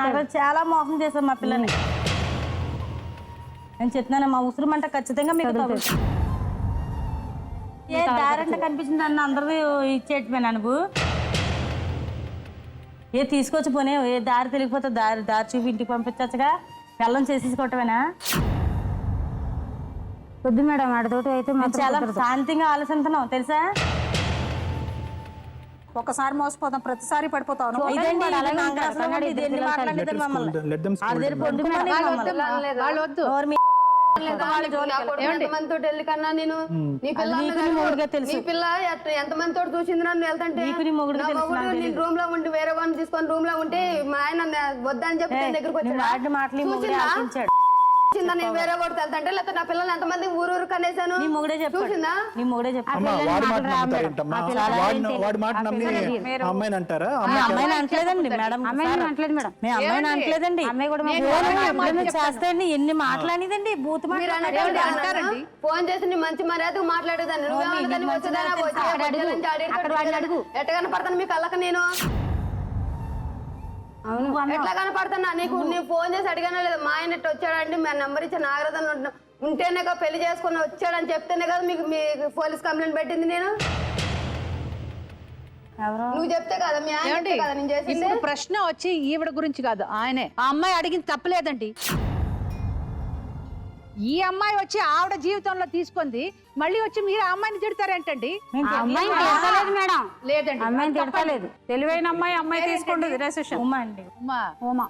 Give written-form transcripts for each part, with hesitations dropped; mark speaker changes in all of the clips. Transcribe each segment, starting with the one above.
Speaker 1: నాకు చాలా మోసం చేశారు మా పిల్లని. నేను చెప్తున్నాను మా ఉసురుమంట ఖచ్చితంగా మీకు తగులుతుంది. ఏ దారంటే కనిపించింది అన్న అందరూ ఇచ్చేటమేనా నువ్వు? ఏ తీసుకొచ్చి పోనీ ఏ దారి తెలియకపోతే దారి చూపి ఇంటికి పంపించచ్చుగా, పిల్లని చేసేసుకోవటమేనా?
Speaker 2: వద్దు మేడం ఆడతోటి అయితే
Speaker 1: చాలా శాంతిగా ఆలోచిస్తున్నావు తెలుసా.
Speaker 3: ఒకసారి మోసపోతాం, ప్రతిసారి పడిపోతాం.
Speaker 4: ఎంతమందితో వెళ్ళి కన్నా నేను నీ పిల్ల ఎంతమంది తోటి చూసింది నన్ను వెళ్తుంటే నేను రూమ్ లో ఉండి వేరే వాళ్ళని తీసుకొని రూమ్ లో ఉంటే మా ఆయన వద్దని చెప్పి దగ్గరకు వచ్చాడు. నేను వేరే వాడు వెళ్తాంటే లేకపోతే నా పిల్లలు ఎంతమంది ఊరు కనేసాను చూసిందా?
Speaker 1: అమ్మాయిని అంటలేదండి మేడం, అమ్మాయిని అంటలేదండి. చేస్తాండి ఎన్ని మాట్లాడిదండి బూత్
Speaker 4: మాట్లాడారండి. ఫోన్ చేసి నీ మంచి మర్యాద మాట్లాడేదాన్ని. నువ్వేమని ఎట్ట కనపడతాను మీ కళ్ళక నేను? ఎట్లా కనపడుతున్నా నీకు? నేను ఫోన్ చేసి అడిగానా లేదా? మా ఆయన వచ్చాడండి, మా నెంబర్ ఇచ్చా నాగరాజన్ ఉంటేనే కదా పెళ్లి చేసుకుని వచ్చాడని చెప్తేనే కదా మీకు పోలీస్ కంప్లైంట్ పెట్టింది నేను. నువ్వు చెప్తే కదా మీ ఆయన కదా నేను చేసింది.
Speaker 3: ప్రశ్న వచ్చి ఈవిడ గురించి కాదు, ఆయనే. ఆ అమ్మాయి అడిగింది తప్పలేదండి. ఈ అమ్మాయి వచ్చి ఆవిడ జీవితంలో తీసుకుంది, మళ్ళీ వచ్చి మీరు ఆ అమ్మాయిని తిడతారేంటండి?
Speaker 2: లేదండి, అమ్మాయిని తిడతలేదు.
Speaker 3: తెలివైన అమ్మాయి తీసుకుంటుంది రెసిషన్.
Speaker 1: ఉమా అండి,
Speaker 3: ఉమా.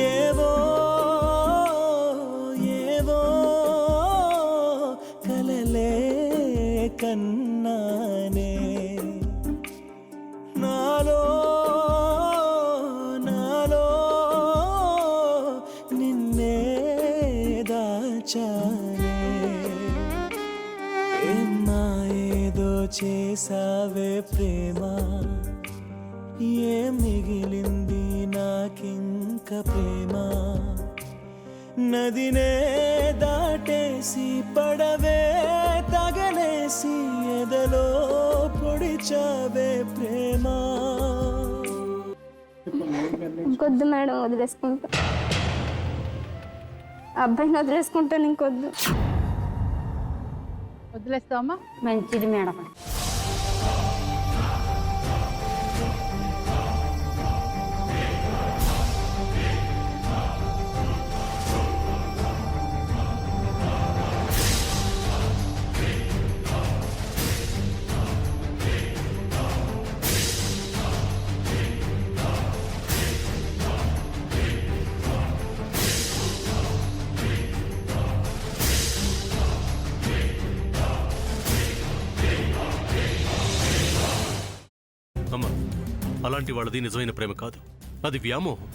Speaker 5: ఏవో ఏవో కలలే కన్నానే నాలో నాలో నిన్నే దాచానే ఏమ్మా ఏదో చేసావే ప్రేమ ఏ మిగిలింది నాకింక ప్రేమ నదినే దాటేసి పడవే తగలేసి ఎదలో పొడిచావే ప్రేమ.
Speaker 6: ఇంకొద్దు మేడం, వదిలేసుకుంటా. అబ్బాయిని వదిలేసుకుంటాను, ఇంకొద్దు.
Speaker 3: వదిలేస్తావమ్మా?
Speaker 2: మంచిది మేడం.
Speaker 7: అమ్మా, అలాంటి వాళ్ళది నిజమైన ప్రేమ కాదు, అది వ్యామోహం.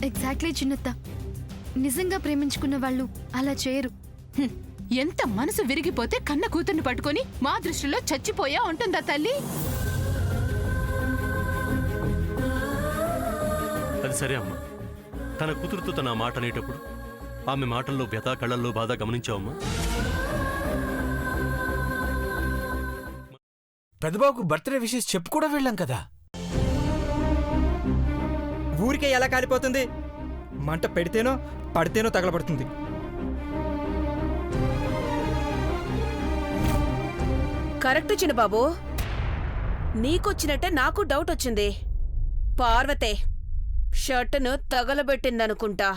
Speaker 8: ఎగ్జాక్ట్లీ చిన్నత్త, నిజంగా ప్రేమించుకున్న వాళ్ళు అలా చేయరు.
Speaker 9: ఎంత మనసు విరిగిపోతే కన్న కూతుర్ని పట్టుకొని మా దృష్టిలో చచ్చిపోయా ఉంటుందా తల్లి?
Speaker 7: అది సరే అమ్మా, తన కూతురుతో తన మాట అనేటప్పుడు ఆమె మాటల్లో వ్యథ, కళ్ళల్లో బాధ గమనించావమ్మా?
Speaker 10: పెద్దబాబుకు బర్త్డే విషెస్ చెప్పు కూడా వెళ్ళాం కదా.
Speaker 11: ఊరికే ఎలా కాలిపోతుంది? మంట పెడితేనో పడితేనో తగలబడుతుంది.
Speaker 12: కరెక్ట్ చిన్నబాబు, నీకొచ్చినట్టే నాకు డౌట్ వచ్చింది. పార్వతే షర్టును తగలబెట్టిందనుకుంటా.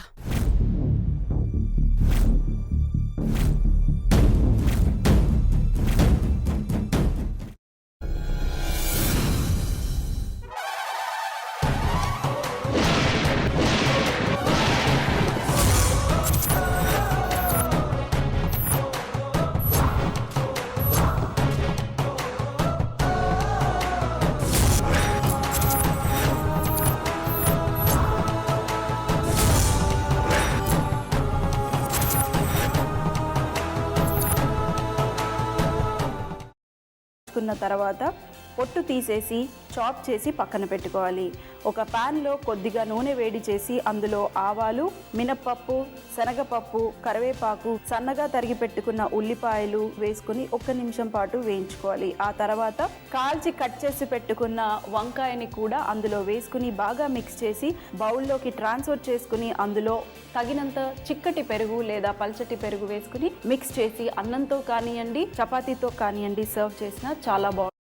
Speaker 6: తర్వాత
Speaker 13: పొట్టు తీసేసి చాప్ చేసి పక్కన పెట్టుకోవాలి. ఒక ప్యాన్లో కొద్దిగా నూనె వేడి చేసి అందులో ఆవాలు, మినప్పప్పు, శనగపప్పు, కరివేపాకు, సన్నగా తరిగి పెట్టుకున్న ఉల్లిపాయలు వేసుకుని 1 నిమిషం పాటు వేయించుకోవాలి. ఆ తర్వాత కాల్చి కట్ చేసి పెట్టుకున్న వంకాయని కూడా అందులో వేసుకుని బాగా మిక్స్ చేసి బౌల్లోకి ట్రాన్స్ఫర్ చేసుకుని అందులో తగినంత చిక్కటి పెరుగు లేదా పల్చటి పెరుగు వేసుకుని మిక్స్ చేసి అన్నంతో కానివ్వండి, చపాతీతో కానివ్వండి సర్వ్ చేసినా చాలా బాగుంటుంది.